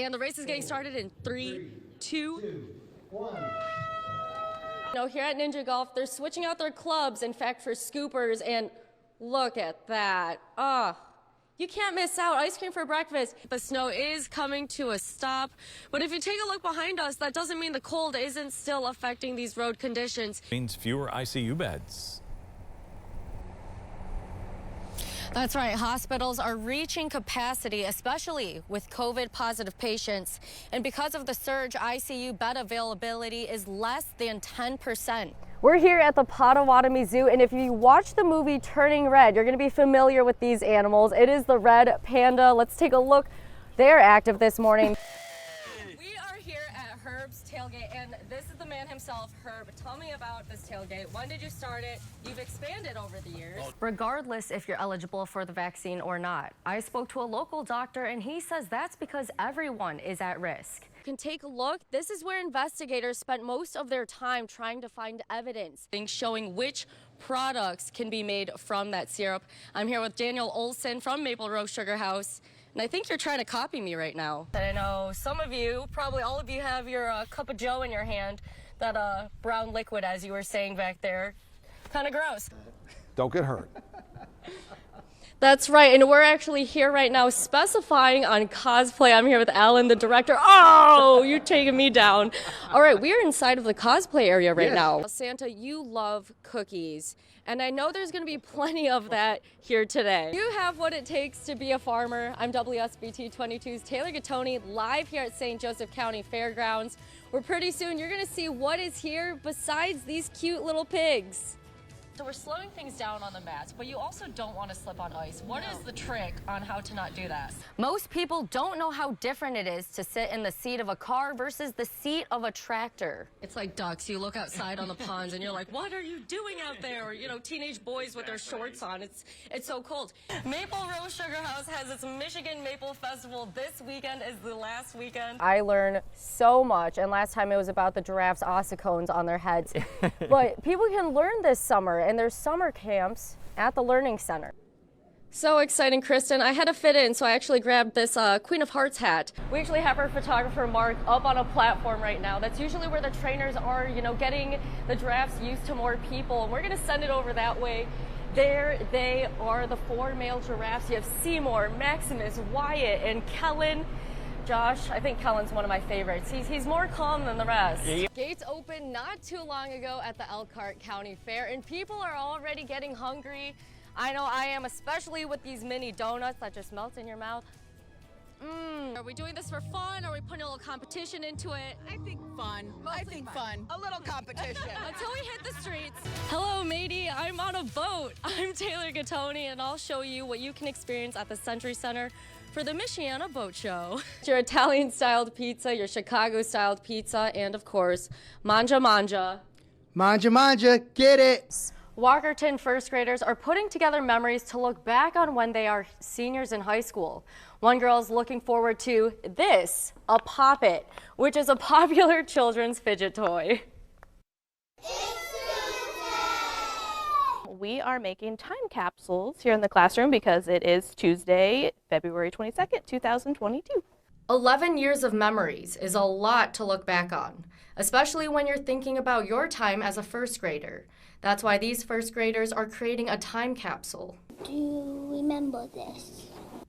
And the race is getting started in 3, 2, 1. Here at Ninja Golf, they're switching out their clubs, in fact, for scoopers, and look at that. You can't miss out. Ice cream for breakfast. The snow is coming to a stop, but if you take a look behind us, that doesn't mean the cold isn't still affecting these road conditions. Means fewer ICU beds. That's right. Hospitals are reaching capacity, especially with COVID-positive patients. And because of the surge, ICU bed availability is less than 10%. We're here at the Potawatomi Zoo, and if you watch the movie Turning Red, you're going to be familiar with these animals. It is the red panda. Let's take a look. They're active this morning. We are here at Herb's tailgate, and this is the man himself, Herb. Tell me about this tailgate. When did you start it? You've expanded over the years. Regardless if you're eligible for the vaccine or not. I spoke to a local doctor, and he says that's because everyone is at risk. You can take a look. This is where investigators spent most of their time trying to find evidence, showing which products can be made from that syrup. I'm here with Daniel Olson from Maple Rose Sugar House, and I think you're trying to copy me right now. And I know some of you, probably all of you, have your cup of joe in your hand, that brown liquid, as you were saying back there. Kind of gross. Don't get hurt. That's right, and we're actually here right now specifying on cosplay. I'm here with Alan, the director. Oh, you're taking me down. All right, we are inside of the cosplay area right now. Santa, you love cookies, and I know there's going to be plenty of that here today. You have what it takes to be a farmer. I'm WSBT 22's Taylor Gattoni, live here at St. Joseph County Fairgrounds, where pretty soon you're going to see what is here besides these cute little pigs. So we're slowing things down on the mats, but you also don't want to slip on ice. What is the trick on how to not do that? Most people don't know how different it is to sit in the seat of a car versus the seat of a tractor. It's like ducks. You look outside on the ponds and you're like, what are you doing out there? Or, teenage boys with their shorts on. It's so cold. Maple Rose Sugar House has its Michigan Maple Festival. This weekend is the last weekend. I learned so much, and last time it was about the giraffes' ossicones on their heads. But people can learn this summer, and there's summer camps at the Learning Center. So exciting, Kristen. I had to fit in, so I actually grabbed this Queen of Hearts hat. We actually have our photographer, Mark, up on a platform right now. That's usually where the trainers are, getting the giraffes used to more people. And we're going to send it over that way. There they are, the 4 male giraffes. You have Seymour, Maximus, Wyatt, and Kellen. Josh, I think Kellen's one of my favorites. He's more calm than the rest. Yeah. Gates opened not too long ago at the Elkhart County Fair, and people are already getting hungry. I know I am, especially with these mini donuts that just melt in your mouth. Are we doing this for fun? Are we putting a little competition into it? I think fun. I think fun. A little competition. Until we hit the streets. Hello, matey. I'm on a boat. I'm Taylor Gattoni, and I'll show you what you can experience at the Century Center for the Michiana Boat Show. Your Italian-styled pizza, your Chicago-styled pizza, and of course, manja manja. Manja manja, get it! Walkerton first graders are putting together memories to look back on when they are seniors in high school. One girl is looking forward to this, a Pop-It, which is a popular children's fidget toy. We are making time capsules here in the classroom because it is Tuesday, February 22nd, 2022. 11 years of memories is a lot to look back on, especially when you're thinking about your time as a first grader. That's why these first graders are creating a time capsule. Do you remember this?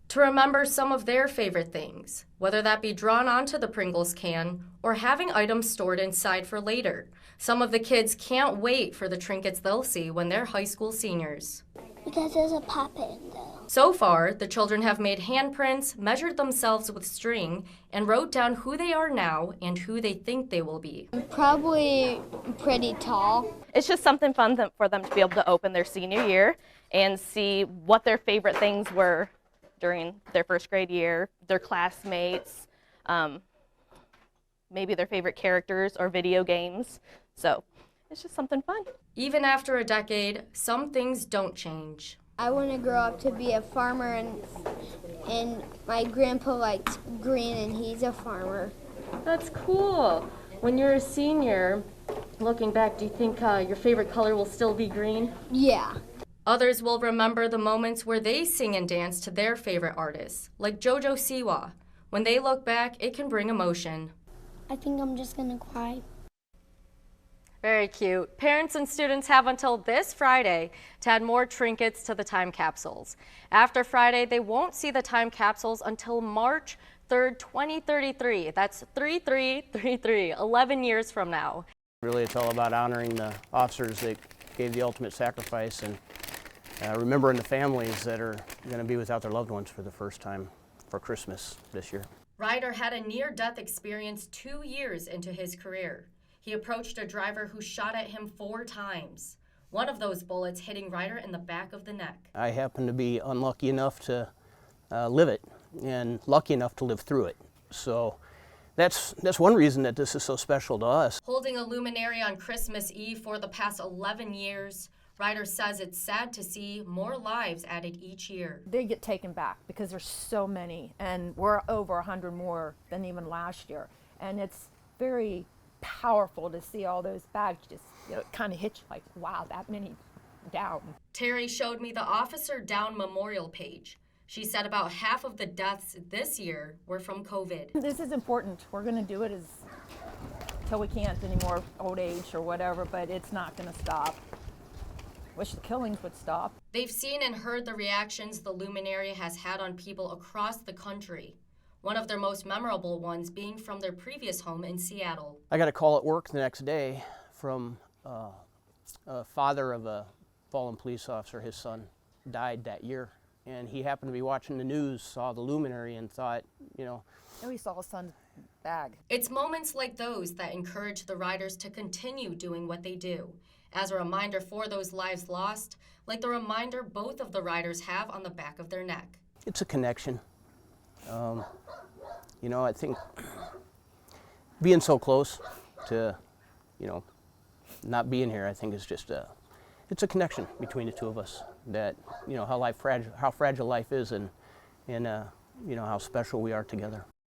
To remember some of their favorite things, whether that be drawn onto the Pringles can or having items stored inside for later. Some of the kids can't wait for the trinkets they'll see when they're high school seniors. Because there's a Pop-It in there. So far, the children have made handprints, measured themselves with string, and wrote down who they are now and who they think they will be. Probably pretty tall. It's just something fun for them to be able to open their senior year and see what their favorite things were during their first grade year, their classmates, maybe their favorite characters or video games. So it's just something fun. Even after a decade, some things don't change. I want to grow up to be a farmer, and my grandpa likes green, and he's a farmer. That's cool. When you're a senior, looking back, do you think your favorite color will still be green? Yeah. Others will remember the moments where they sing and dance to their favorite artists, like JoJo Siwa. When they look back, it can bring emotion. I think I'm just gonna cry. Very cute. Parents and students have until this Friday to add more trinkets to the time capsules. After Friday, they won't see the time capsules until March 3rd, 2033. That's 3333, 11 years from now. Really, it's all about honoring the officers that gave the ultimate sacrifice and remembering the families that are going to be without their loved ones for the first time for Christmas this year. Ryder had a near-death experience 2 years into his career. He approached a driver who shot at him 4 times. One of those bullets hitting Ryder in the back of the neck. I happened to be unlucky enough to live it and lucky enough to live through it. So that's one reason that this is so special to us. Holding a luminary on Christmas Eve for the past 11 years, Ryder says it's sad to see more lives added each year. They get taken back because there's so many, and we're over 100 more than even last year. And it's very powerful to see all those bags just, it kind of hits you like, wow, that many down. Terry showed me the Officer Down Memorial page. She said about half of the deaths this year were from COVID. This is important. We're going to do it until we can't anymore, old age or whatever, but it's not going to stop. Wish the killings would stop. They've seen and heard the reactions the luminary has had on people across the country. One of their most memorable ones being from their previous home in Seattle. I got a call at work the next day from a father of a fallen police officer. His son died that year, and he happened to be watching the news, saw the luminary, and thought, And we saw his son's bag. It's moments like those that encourage the riders to continue doing what they do. As a reminder for those lives lost, like the reminder both of the riders have on the back of their neck. it's a connection. I think being so close to, not being here, I think is just it's a connection between the two of us that, how fragile life is and how special we are together.